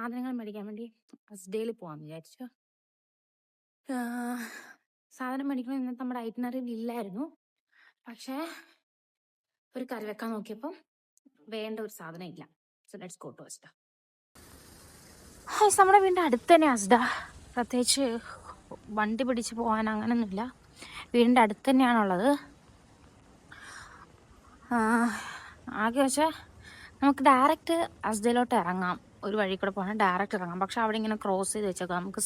സാധനങ്ങൾ മേടിക്കാൻ വേണ്ടി അസ്ഡേയിൽ പോകാമെന്ന് വിചാരിച്ചു. സാധനം മേടിക്കണം ഇന്നത്തെ നമ്മുടെ ഐറ്റിനറിയിൽ ഇല്ലായിരുന്നു. പക്ഷേ ഒരു കറി വെക്കാൻ നോക്കിയപ്പം വേണ്ട ഒരു സാധനം ഇല്ല. So let's go to Asda. നമ്മുടെ വീടിൻ്റെ അടുത്ത് തന്നെ അസ്ഡ. പ്രത്യേകിച്ച് വണ്ടി പിടിച്ച് പോകാൻ അങ്ങനൊന്നുമില്ല, വീടിൻ്റെ അടുത്ത് തന്നെയാണുള്ളത്. ആകെ വെച്ചാൽ നമുക്ക് ഡയറക്റ്റ് അസ്ഡയിലോട്ട് ഇറങ്ങാം, ഒരു വഴി കൂടെ പോകണം, ഡയറക്റ്റ് ഇറങ്ങാം. പക്ഷെ അവിടെ ഇങ്ങനെ ക്രോസ് ചെയ്ത് വെച്ചേക്കാം, നമുക്ക്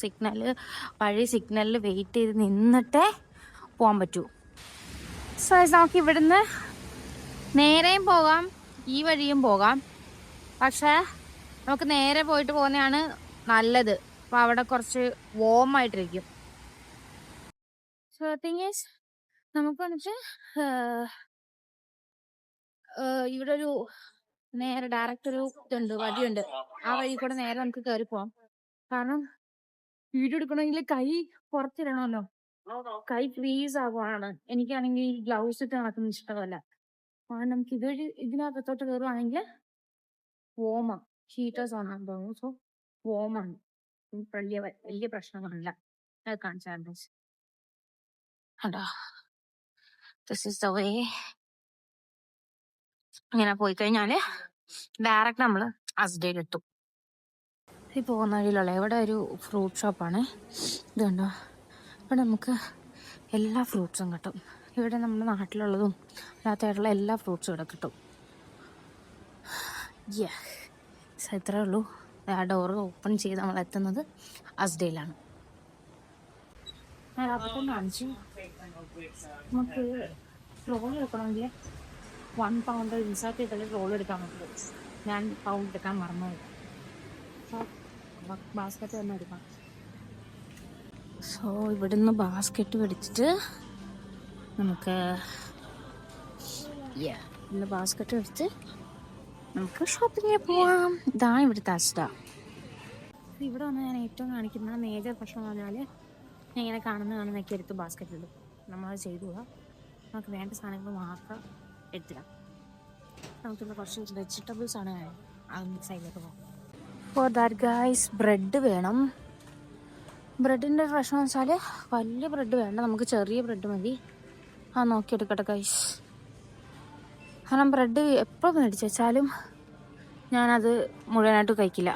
സിഗ്നലിൽ വെയിറ്റ് ചെയ്ത് നിന്നിട്ടേ പോകാൻ പറ്റൂ. സോ നമുക്ക് ഇവിടുന്ന് നേരെയും പോകാം, ഈ വഴിയും പോകാം. പക്ഷേ നമുക്ക് നേരെ പോയിട്ട് പോകുന്നതാണ് നല്ലത്. അപ്പോൾ അവിടെ കുറച്ച് വോമായിട്ടിരിക്കും. സോ തിങ് ഈസ് നമുക്ക് വന്നിട്ട് ഇവിടെ ഒരു നേരെ ഡയറക്റ്റ് ഒരു ഇതുണ്ട്, വഴിയുണ്ട്. ആ വഴി കൂടെ നേരെ നമുക്ക് കയറി പോവാം. കാരണം വീഡിയോ എടുക്കണമെങ്കിൽ കൈ പുറത്തിടണമല്ലോ, കൈ ഫ്രീസ് ആകുവാണ്. എനിക്കാണെങ്കിൽ ഗ്ലൗസ് ഇട്ട് നടക്കുന്ന ഇഷ്ടമല്ല. നമുക്ക് ഇതിനകത്തോട്ട് കയറുവാണെങ്കിൽ വോമാണ്, ഹീറ്റേഴ്സ് ആണെന്ന് തോന്നുന്നു. സോ വോമാണ്, വലിയ പ്രശ്നങ്ങളില്ല. അത് കാണിച്ചാൽ ദിസ് ഈസ് ദ വേ. ഇങ്ങനെ പോയി കഴിഞ്ഞാൽ ഡയറക്റ്റ് നമ്മൾ അസ്ഡയിലെത്തും. ഈ പോകുന്ന വഴിയിലുള്ള ഇവിടെ ഒരു ഫ്രൂട്ട് ഷോപ്പാണ്. ഇത് കണ്ടോ, ഇവിടെ നമുക്ക് എല്ലാ ഫ്രൂട്ട്സും കിട്ടും. ഇവിടെ നമ്മുടെ നാട്ടിലുള്ളതും അല്ലാത്തതായിട്ടുള്ള എല്ലാ ഫ്രൂട്ട്സും ഇവിടെ കിട്ടും. ഇത്രേ ഉള്ളൂ. ആ ഡോറ് ഓപ്പൺ ചെയ്ത് നമ്മൾ എത്തുന്നത് അസ്ഡയിലാണ്. ഞാൻ അപ്പം കാണിച്ചു. നമുക്ക് റോൾ എടുക്കണമെങ്കിൽ 1 പൗണ്ട് ഇൻസേർട്ട് ചെയ്താൽ റോൾ എടുക്കാൻ പറ്റും. ഞാൻ പൗണ്ട് എടുക്കാൻ മറന്നുപോയി. ബാസ്ക്കറ്റ് തന്നെ എടുക്കാം. സോ ഇവിടുന്ന് ബാസ്ക്കറ്റ് മേടിച്ചിട്ട് നമുക്ക് ബാസ്ക്കറ്റ് എടുത്ത് നമുക്ക് ഷോപ്പിങ്ങിൽ പോവാം. ഇതാണ് ഇവിടുത്തെ അസ്ഡ. ഇവിടെ വന്ന് ഞാൻ ഏറ്റവും കാണിക്കുന്ന മേജർ പ്രശ്നം എന്ന് പറഞ്ഞാൽ ഞാൻ ഇങ്ങനെ കാണുന്നതൊക്കെ എടുത്ത് ബാസ്ക്കറ്റ് ഇടും. നമ്മളത് ചെയ്തു പോവാം. നമുക്ക് വേണ്ട സാധനങ്ങൾ മാത്രം എടുത്തിടാം. നമുക്കിവിടെ കുറച്ച് വെജിറ്റബിൾസ് ആണ് വേണം, അതിൻ്റെ സൈഡിലേക്ക് പോകാം. ഫോർ ദാറ്റ് ഗൈസ് ബ്രെഡ് വേണം. ബ്രെഡിൻ്റെ പ്രശ്നം എന്ന് വെച്ചാൽ വലിയ ബ്രെഡ് വേണ്ട, നമുക്ക് ചെറിയ ബ്രെഡ് മതി. നോക്കിയെടുക്കട്ടെ ഗൈസ്. കാരണം ബ്രെഡ് എപ്പോൾ മേടിച്ച് വെച്ചാലും ഞാനത് മുഴുവനായിട്ട് കഴിക്കില്ല.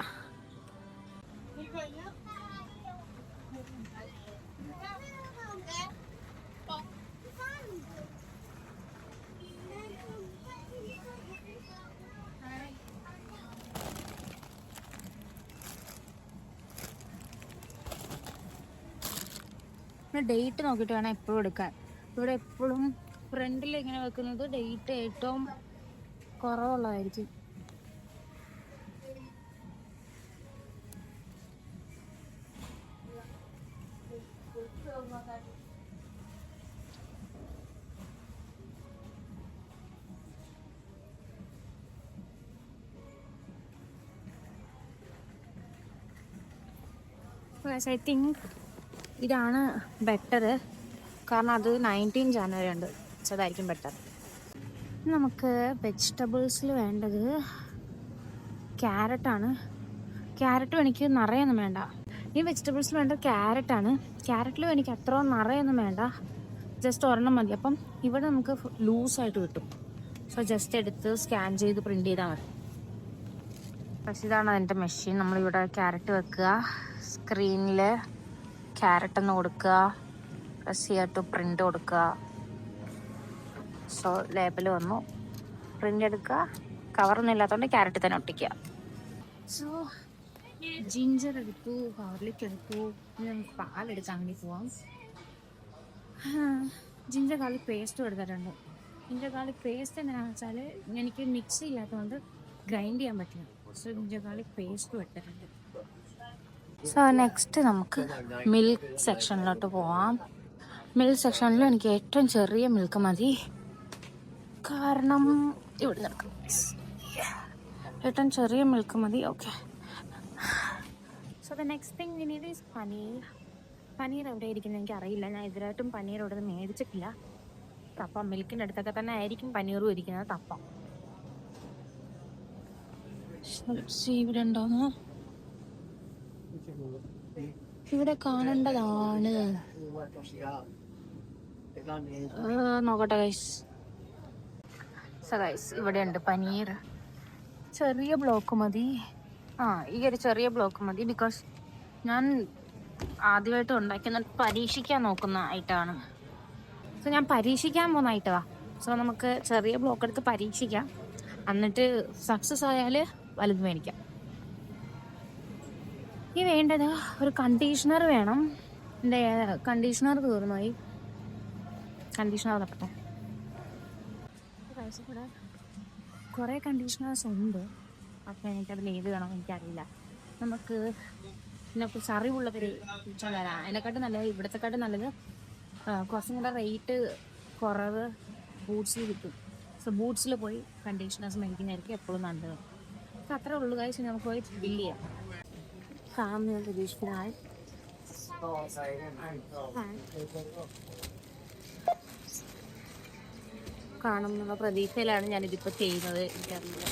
ഡേറ്റ് നോക്കിയിട്ട് വേണം എപ്പോഴും എടുക്കാൻ. ഇവിടെ എപ്പോഴും ഫ്രണ്ടിൽ ഇങ്ങനെ വെക്കുന്നത് ഡേറ്റ് ഏറ്റവും കുറവുള്ളതായിരിക്കും. ഐ തിങ്ക് ഇതാണ് ബെറ്റർ, കാരണം അത് 19 ജാനുവരി ഉണ്ട്. അതായിരിക്കും ബെറ്റർ. നമുക്ക് വെജിറ്റബിൾസിൽ വേണ്ടത് ക്യാരറ്റാണ്. ക്യാരറ്റും എനിക്ക് നിറയൊന്നും വേണ്ട. ഈ വെജിറ്റബിൾസിൽ വേണ്ടത് ക്യാരറ്റാണ്. ക്യാരറ്റിലും എനിക്ക് അത്ര നിറയൊന്നും വേണ്ട, ജസ്റ്റ് ഒരെണ്ണം മതി. അപ്പം ഇവിടെ നമുക്ക് ലൂസായിട്ട് കിട്ടും. സോ ജസ്റ്റ് എടുത്ത് സ്കാൻ ചെയ്ത് പ്രിൻ്റ് ചെയ്താൽ മതി. പക്ഷേ ഇതാണ് അതിൻ്റെ മെഷീൻ. നമ്മളിവിടെ ക്യാരറ്റ് വെക്കുക, സ്ക്രീനിൽ ക്യാരറ്റ് ഒന്ന് കൊടുക്കുക, പ്രസ് ചെയ്യാട്ട് പ്രിൻ്റ് കൊടുക്കുക. സോ ലേബിൾ വന്നു, പ്രിൻ്റ് എടുക്കുക. കവറൊന്നും ഇല്ലാത്തതുകൊണ്ട് ക്യാരറ്റ് തന്നെ ഒട്ടിക്കുക. സോ ജിഞ്ചർ എടുത്തു, ഗാർലിക് എടുത്തു. ഇനി നമുക്ക് പാലെടുക്കാൻ വേണ്ടി പോവാം. ജിഞ്ചർ ഗാർലിക് പേസ്റ്റും എടുത്തിട്ടുണ്ട്. ജിഞ്ചർ ഗാർലിക് പേസ്റ്റ് എന്താണെന്ന് വെച്ചാൽ എനിക്ക് മിക്സി ഇല്ലാത്തതുകൊണ്ട് ഗ്രൈൻഡ് ചെയ്യാൻ പറ്റില്ല. സോ ജിഞ്ചർ ഗാർലിക് പേസ്റ്റും എടുത്തിട്ടുണ്ട്. സോ നെക്സ്റ്റ് നമുക്ക് മിൽക്ക് സെക്ഷനിലോട്ട് പോവാം. മിൽക്ക് സെക്ഷനിൽ എനിക്ക് ഏറ്റവും ചെറിയ മിൽക്ക് മതി, കാരണം ഇവിടെ നിൽക്കും. ഏറ്റവും ചെറിയ മിൽക്ക് മതി. Okay. So the next thing we need is paneer. Paneer എവിടെ ഇരിക്കുന്നത് എനിക്ക് അറിയില്ല. ഞാൻ ഇതിലായിട്ടും പനീർ ഇവിടെ നിന്ന് മേടിച്ചിട്ടില്ല. തപ്പ മിൽക്കിൻ്റെ അടുത്തൊക്കെ തന്നെ ആയിരിക്കും പനീറും ഇരിക്കുന്നത്. തപ്പ ഇവിടെ ഉണ്ടോന്ന് ഇവിടെ കാണേണ്ടതാണ്. നോക്കട്ടെ ഗൈസ്. ഇവിടെ ഉണ്ട് പനീർ. ചെറിയ ബ്ലോക്ക് മതി. ഈ ഒരു ചെറിയ ബ്ലോക്ക് മതി. ബിക്കോസ് ഞാൻ ആദ്യമായിട്ട് ഉണ്ടാക്കുന്ന പരീക്ഷിക്കാൻ നോക്കുന്ന ഐറ്റമാണ്. സോ ഞാൻ പരീക്ഷിക്കാൻ പോകുന്ന ഐറ്റമാണ്. സോ നമുക്ക് ചെറിയ ബ്ലോക്ക് എടുത്ത് പരീക്ഷിക്കാം. എന്നിട്ട് സക്സസ് ആയാൽ വലുത് മേടിക്കാം. ഈ വേണ്ടത് ഒരു കണ്ടീഷണർ വേണം. എൻ്റെ കണ്ടീഷണർ തീർന്നുപോയി. കണ്ടീഷണർ തപ്പട്ടെ. ഇവിടെ കുറേ കണ്ടീഷണേഴ്സ് ഉണ്ട്. അപ്പോൾ എനിക്കതിൽ ഏത് വേണം എനിക്കറിയില്ല. നമുക്ക് ഇതിനെക്കുറിച്ച് അറിവുള്ളവർ ചോദിച്ചാൽ തരാം. അതിനെക്കാട്ടും നല്ലത്, ഇവിടത്തെക്കാട്ടും നല്ലത് കുറച്ചും കൂടെ റേറ്റ് കുറവ് ബൂട്ട്സിൽ കിട്ടും. സോ ബൂട്ട്സിൽ പോയി കണ്ടീഷണേഴ്സ് മേടിക്കുന്നതായിരിക്കും എപ്പോഴും നല്ലത്. അപ്പോൾ അത്രേ ഉള്ളൂ കാഴ്ച. നമുക്ക് പോയി ബില്ല് ചെയ്യാം. ഫാമിലി പ്രതീക്ഷിക്കുന്നതായി കാണും എന്നുള്ള പ്രതീക്ഷയിലാണ് ഞാനിതിപ്പോൾ ചെയ്യുന്നത്. എനിക്കറിയില്ല.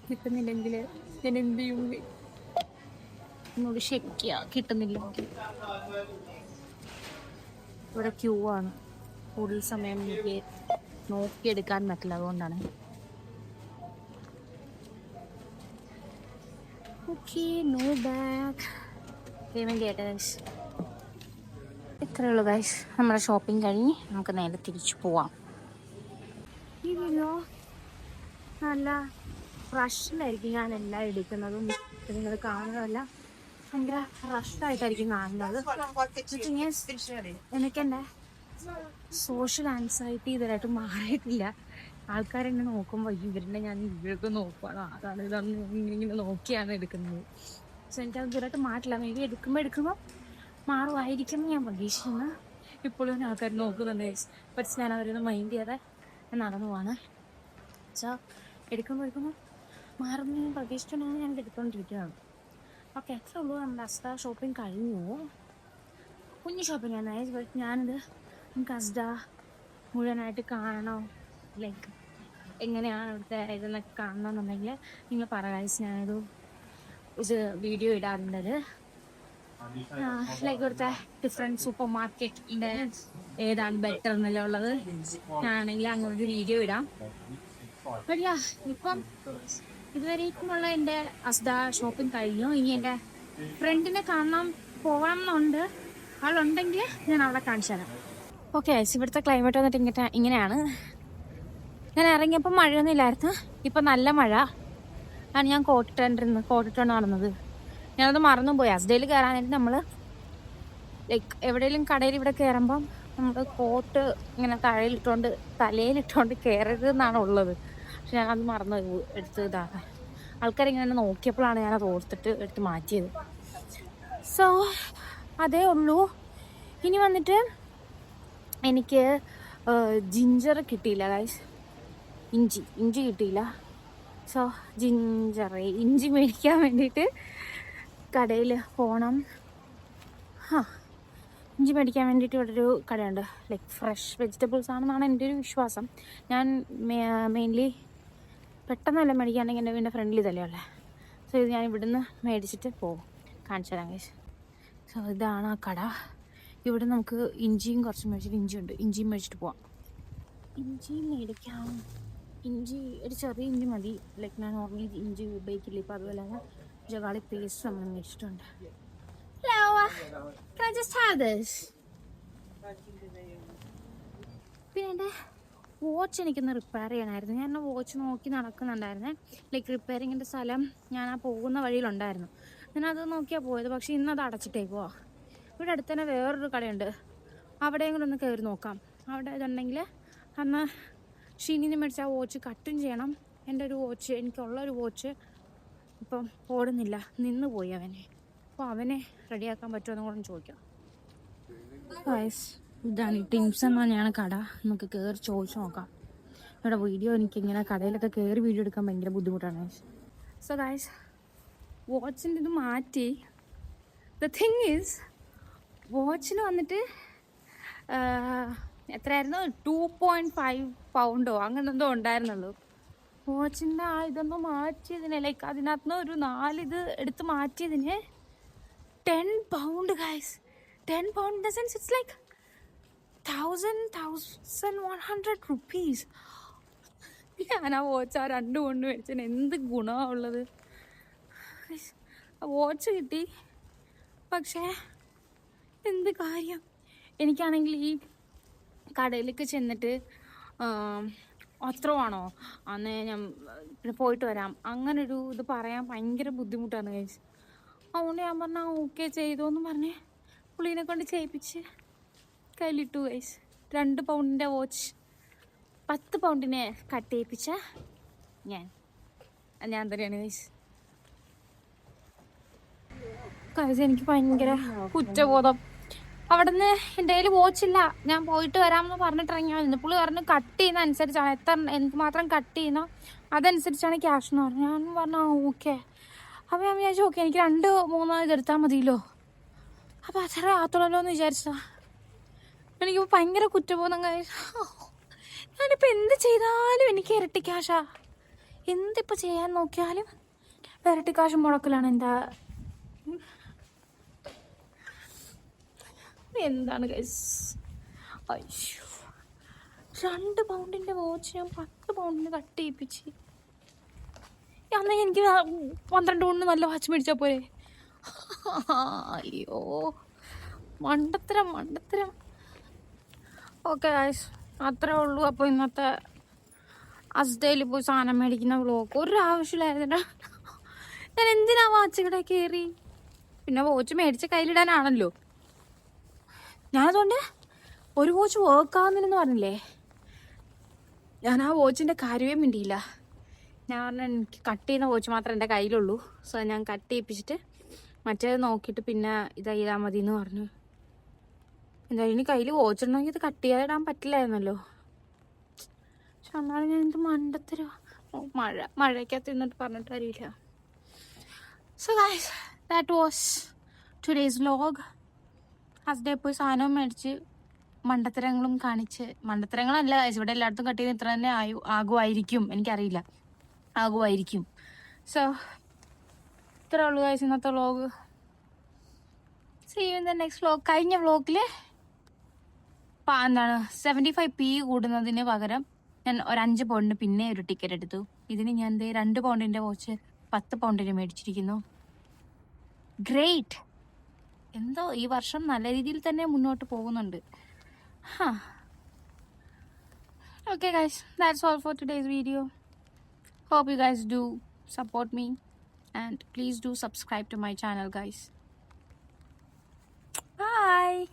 കിട്ടുന്നില്ലെങ്കിൽ ഞാൻ എന്ത് ചെയ്യും? ഒന്നുകൂടി ക്ഷമിക്കുക. കിട്ടുന്നില്ല. ഇവിടെ ക്യൂ ആണ്. കൂടുതൽ സമയം എനിക്ക് നോക്കിയെടുക്കാൻ പറ്റില്ല. അതുകൊണ്ടാണ്. Okay, no back. പേയ്മെൻറ്റ് ചെയ്യട്ടെ ഗൈസ്. ഇത്രയേ ഉള്ളൂ ഗൈസ്. നമ്മുടെ ഷോപ്പിംഗ് കഴിഞ്ഞ് നമുക്ക് നേരെ തിരിച്ചു പോവാം. ഈ വീഡിയോ നല്ല റഷിലായിരിക്കും ഞാൻ എല്ലാം എടുക്കുന്നതും. നിങ്ങൾ കാണുന്നതല്ല, ഭയങ്കര റഷായിട്ടായിരിക്കും കാണുന്നത്. എനിക്കെൻ്റെ സോഷ്യൽ ആൻസൈറ്റി ഇതുവരായിട്ട് മാറിയിട്ടില്ല. ആൾക്കാരെന്നെ നോക്കുമ്പോൾ ഇവരുടെ ഞാൻ ഇവരൊക്കെ നോക്കുകയാണ്, അതാണ് ഇതാണ് ഇങ്ങനെ നോക്കിയാണ് എടുക്കുന്നത്. സോ എനിക്കത് ഇതുവരായിട്ട് മാറ്റില്ല. മേ ബി എടുക്കുമ്പോൾ മാറുമായിരിക്കും ഞാൻ പ്രതീക്ഷിക്കുന്നു. ഇപ്പോഴും ആൾക്കാർ നോക്കുന്നുണ്ട്. പക്ഷെ ഞാൻ അവരൊന്നും മൈൻഡ് ചെയ്യാതെ നടന്നു പോവാണ്. സോ എടുക്കുമ്പോൾ മാറുന്ന ഞാൻ പ്രതീക്ഷിച്ചുകൊണ്ടാണ് ഞാൻ എടുത്തുകൊണ്ടിരിക്കുകയാണ്. ഓക്കെ, അത്രേ ഉള്ളൂ. നമ്മുടെ അസ്ത ഷോപ്പിംഗ് കഴിഞ്ഞു. കുഞ്ഞു ഷോപ്പിംഗ് ആണ്. ഞാനിത് നമുക്ക് അസ്ത മുഴുവനായിട്ട് കാണണോ, ലൈക്ക് എങ്ങനെയാണ് ഇവിടുത്തെ ഇതെന്നൊക്കെ കാണണമെന്നുണ്ടെങ്കിൽ നിങ്ങൾ പറയുക. ഞാനൊരു വീഡിയോ ഇടാറുണ്ടത്. ലൈക്ക് ഇവിടുത്തെ ഡിഫറെൻറ്റ് സൂപ്പർ മാർക്കറ്റിൻ്റെ ഏതാണ് ബെറ്റർ എന്നല്ല ഉള്ളത്. ഞാനാണെങ്കിൽ അങ്ങനൊരു വീഡിയോ ഇടാം. ഇപ്പം ഇതുവരേക്കുമുള്ള എൻ്റെ അസ്ത ഷോപ്പിംഗ് കഴിഞ്ഞു. ഇനി എൻ്റെ ഫ്രണ്ടിനെ കാണാൻ പോകണം എന്നുണ്ട്. ആളുണ്ടെങ്കിൽ ഞാൻ അവിടെ കാണിച്ചു തരാം. ഓക്കെ, ഇവിടുത്തെ ക്ലൈമറ്റ് വന്നിട്ട് ഇങ്ങനെയാണ്. ഞാൻ ഇറങ്ങിയപ്പോൾ മഴയൊന്നും ഇല്ലായിരുന്നു. ഇപ്പം നല്ല മഴ ആണ്. ഞാൻ കോട്ടിട്ടാണ് നടന്നത്. ഞാനത് മറന്നും പോയി. അസ്ഡയിൽ കയറാനായിട്ട് നമ്മൾ ലൈക്ക് എവിടെയെങ്കിലും കടയിൽ ഇവിടെ കയറുമ്പം നമ്മൾ കോട്ട് ഇങ്ങനെ തലയിലിട്ടുകൊണ്ട് കയറരുത് എന്നാണ് ഉള്ളത്. പക്ഷെ ഞാനത് മറന്നു എടുത്ത് ഇതാണ്. ആൾക്കാരിങ്ങനെ നോക്കിയപ്പോഴാണ് ഞാനത് ഓർത്തിട്ട് എടുത്ത് മാറ്റിയത്. സോ അതേ ഉള്ളൂ. ഇനി വന്നിട്ട് എനിക്ക് ജിഞ്ചർ കിട്ടിയില്ല ഗൈസ്. ഇഞ്ചി കിട്ടിയില്ല. സോ ഇഞ്ചി മേടിക്കാൻ വേണ്ടിയിട്ട് കടയിൽ പോകണം. ഇഞ്ചി മേടിക്കാൻ വേണ്ടിയിട്ട് ഇവിടെ ഒരു കടയുണ്ട്. ലൈക്ക് ഫ്രഷ് വെജിറ്റബിൾസ് ആണെന്നാണ് എൻ്റെ ഒരു വിശ്വാസം. ഞാൻ മെയിൻലി പെട്ടെന്നല്ല മേടിക്കുകയാണെങ്കിൽ എൻ്റെ വീടിൻ്റെ ഫ്രണ്ടിൽ ഇതല്ലേ ഉള്ളത്. സോ ഇത് ഞാൻ ഇവിടുന്ന് മേടിച്ചിട്ട് പോകും. കാണിച്ചു തരാം ഗൈസ്. സോ ഇതാണ് ആ കട. ഇവിടെ നമുക്ക് ഇഞ്ചിയും കുറച്ച് മേടിച്ചിട്ട് ഇഞ്ചിയും മേടിച്ചിട്ട് പോവാം. ഇഞ്ചി മേടിക്കാം. ഇഞ്ചി ഒരു ചെറിയ ഇഞ്ചി മതി. ലൈക്ക് ഞാൻ നോർമലി ഇഞ്ചി ഉപയോഗിക്കില്ല. ഇപ്പോൾ അതുപോലെ തന്നെ ജഗാളി പേസ്റ്റ് നമ്മൾ മേടിച്ചിട്ടുണ്ട്. പിന്നെ എൻ്റെ വാച്ച് എനിക്കൊന്ന് റിപ്പയർ ചെയ്യണമായിരുന്നു. ഞാൻ വാച്ച് നോക്കി നടക്കുന്നുണ്ടായിരുന്നേ. ലൈക്ക് റിപ്പയറിങ്ങിൻ്റെ സ്ഥലം ഞാൻ ആ പോകുന്ന വഴിയിലുണ്ടായിരുന്നു. ഞാനത് നോക്കിയാണ് പോയത്. പക്ഷേ ഇന്നത് അടച്ചിട്ടേക്കുവാ. ഇവിടെ അടുത്ത് തന്നെ വേറൊരു കടയുണ്ട്. അവിടെയും കൂടെ ഒന്ന് കയറി നോക്കാം. അവിടെ ഇതുണ്ടെങ്കിൽ അന്ന് ഷീനിന് മേടിച്ച ആ വാച്ച് കട്ടും ചെയ്യണം. എൻ്റെ ഒരു വാച്ച്, എനിക്കുള്ളൊരു വാച്ച് ഇപ്പം ഓടുന്നില്ല, നിന്ന് പോയി അവനെ. അപ്പോൾ അവനെ റെഡിയാക്കാൻ പറ്റുമോ എന്ന് കൂടെ ചോദിക്കാം. ഗൈസ് ഇതാണ് ടിംസ് എന്ന് തന്നെയാണ് കട. നമുക്ക് കയറി ചോദിച്ചു നോക്കാം. ഇവിടെ വീഡിയോ എനിക്കിങ്ങനെ കടയിലൊക്കെ കയറി വീഡിയോ എടുക്കാൻ ഭയങ്കര ബുദ്ധിമുട്ടാണ്. സോ ഗൈസ് വാച്ചിൻ്റെ ഇത് മാറ്റി. ദ തിങ് ഈസ് വാച്ചിന് വന്നിട്ട് എത്രയായിരുന്നു 2.5 പൗണ്ടോ അങ്ങനെ എന്തോ ഉണ്ടായിരുന്നുള്ളൂ. വാച്ചിൻ്റെ ആ ഇതൊന്നും മാറ്റിയതിന് ലൈക്ക് അതിനകത്തുനിന്ന് ഒരു 4 ഇത് എടുത്ത് മാറ്റിയതിന് 10 pound guys. 10 pound in the sense it's like 1,100 rupees. ഞാൻ ആ വാച്ച് ആ 2 കൊണ്ട് മേടിച്ചതിന് എന്ത് ഗുണമാണ് ഉള്ളത്. ആ വാച്ച് കിട്ടി, പക്ഷേ എന്ത് കാര്യം. എനിക്കാണെങ്കിൽ ഈ കടയിലേക്ക് ചെന്നിട്ട് അത്രയാണോ അന്ന് ഞാൻ പിന്നെ പോയിട്ട് വരാം അങ്ങനൊരു ഇത് പറയാൻ ഭയങ്കര ബുദ്ധിമുട്ടാണ് ഗൈസ്. അതുകൊണ്ട് ഞാൻ പറഞ്ഞാൽ ഓക്കെ ചെയ്തോന്ന് പറഞ്ഞ് പുള്ളീനെ കൊണ്ട് ചെയ്യിപ്പിച്ച് കയ്യിലിട്ടു ഗൈസ്. 2 പൗണ്ടിൻ്റെ വാച്ച് 10 പൗണ്ടിനെ കട്ട് ചെയ്യിപ്പിച്ച ഞാൻ തന്നെയാണ് ഗൈസ്. എനിക്ക് ഭയങ്കര കുറ്റബോധം. അവിടെ നിന്ന് എൻ്റെ കയ്യിൽ വാച്ചില്ല, ഞാൻ പോയിട്ട് വരാമെന്ന് പറഞ്ഞിട്ടിറങ്ങിയാൽ പുള്ളി പറഞ്ഞു കട്ട് ചെയ്യുന്ന അനുസരിച്ചാണ് എന്തുമാത്രം കട്ട് ചെയ്യുന്നോ അതനുസരിച്ചാണ് ക്യാഷ് എന്ന് പറഞ്ഞു. ഞാൻ പറഞ്ഞു ഓക്കെ. അപ്പോൾ ഞാൻ വിചാരിച്ചു ഓക്കെ എനിക്ക് 2-3 ഇതെടുത്താൽ മതിയല്ലോ. അപ്പോൾ അത്ര ആത്തുള്ളല്ലോ എന്ന് വിചാരിച്ചതാ. എനിക്കിപ്പോൾ ഭയങ്കര കുറ്റബോധം കഴിച്ചു. ഞാനിപ്പോൾ എന്ത് ചെയ്താലും എനിക്ക് ഇരട്ടി ക്യാഷാ. എന്തിപ്പോൾ ചെയ്യാൻ നോക്കിയാലും ഇരട്ടി കാശ് മുടക്കലാണ്. എന്താണ് ഗൈസ്. അയ്യോ 2 പൗണ്ടിൻ്റെ വാച്ച് ഞാൻ 10 പൗണ്ടിന് കട്ട് ചെയ്യിപ്പിച്ച്. അന്ന് എനിക്ക് 12 പൗണ്ടിന് നല്ല വാച്ച് മേടിച്ചാൽ പോരെ. അയ്യോ മണ്ടത്തരം. ഓക്കെ ഗൈസ് അത്രേ ഉള്ളൂ. അപ്പോൾ ഇന്നത്തെ അസ്ഡയിൽ പോയി സാധനം മേടിക്കുന്ന വ്ളോഗ് ഒരു ആവശ്യമില്ലായിരുന്നില്ല. ഞാൻ എന്തിനാ വാച്ച് കട കയറി. പിന്നെ വാച്ച് മേടിച്ച കയ്യിലിടാനാണല്ലോ. ഞാനതുകൊണ്ട് ഒരു വാച്ച് വർക്കാവുന്നില്ലെന്ന് പറഞ്ഞില്ലേ, ഞാൻ ആ വാച്ചിൻ്റെ കാര്യമേ മിണ്ടിയില്ല. ഞാൻ പറഞ്ഞാൽ എനിക്ക് കട്ട് ചെയ്യുന്ന വാച്ച് മാത്രമേ എൻ്റെ കയ്യിലുള്ളൂ. സോ ഞാൻ കട്ട് ചെയ്യിപ്പിച്ചിട്ട് മറ്റേത് നോക്കിയിട്ട് പിന്നെ ഇത് ചെയ്താൽ മതി എന്ന് പറഞ്ഞു. എന്തായാലും ഇനി കയ്യിൽ വാച്ച് ഉണ്ടെങ്കിൽ ഇത് കട്ട് ചെയ്യാതെ ഇടാൻ പറ്റില്ലായിരുന്നല്ലോ. പക്ഷെ എന്നാലും ഞാൻ എന്ത് മണ്ടത്തരോ. മഴയ്ക്കകത്ത് നിന്നിട്ട് പറഞ്ഞിട്ട് അറിയില്ല. So guys that was today's vlog. Asda പോയി സാധനവും മേടിച്ച് മണ്ടത്തരങ്ങളും കാണിച്ച്. മണ്ടത്തരങ്ങളല്ല ഇവിടെ എല്ലായിടത്തും കട്ട് ചെയ്ത് ഇത്ര തന്നെ ആകുമായിരിക്കും, എനിക്കറിയില്ല, ആകുമായിരിക്കും. സോ ഇത്രേ ഉള്ളൂ ഗൈസ് ഇന്നത്തെ vlog. See you in the next vlog. കഴിഞ്ഞ വ്ലോഗിൽ 75p കൂടുന്നതിന് പകരം ഞാൻ ഒരു 5 പൗണ്ടിന് പിന്നെ ഒരു ടിക്കറ്റ് എടുത്തു. ഇതിന് ഞാൻ 2 പൗണ്ടിൻ്റെ വാച്ച് 10 പൗണ്ടിന് മേടിച്ചിരിക്കുന്നു. ഗ്രേറ്റ്. എന്തോ ഈ വർഷം നല്ല രീതിയിൽ തന്നെ മുന്നോട്ട് പോകുന്നുണ്ട്. Okay guys, that's all for today's video. Hope you guys do support me and please do subscribe to my channel guys. Bye.